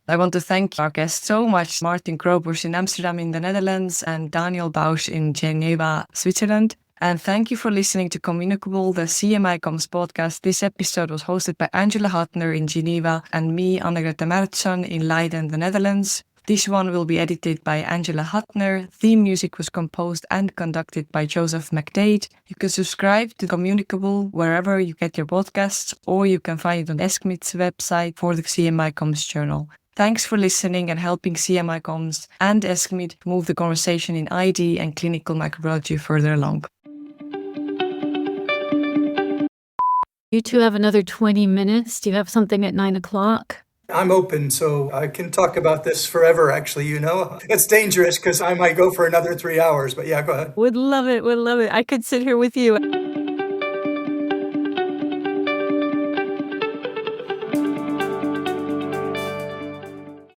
[SPEAKER 2] I want to thank our guests so much, Martin Grobusch in Amsterdam in the Netherlands and Daniel Bausch in Geneva, Switzerland. And thank you for listening to Communicable, the CMI Comms podcast. This episode was hosted by Angela Huttner in Geneva and me, Anne-Grete Märtson in Leiden, the Netherlands. This one will be edited by Angela Huttner. Theme music was composed and conducted by Joseph McDade. You can subscribe to Communicable wherever you get your podcasts, or you can find it on ESCMID's website for the CMI Comms journal. Thanks for listening and helping CMI Comms and ESCMID move the conversation in ID and clinical microbiology further along.
[SPEAKER 1] You two have another 20 minutes. Do you have something at 9 o'clock?
[SPEAKER 4] I'm open, so I can talk about this forever, actually, It's dangerous because I might go for another 3 hours, but yeah, go ahead.
[SPEAKER 1] Would love it. I could sit here with you.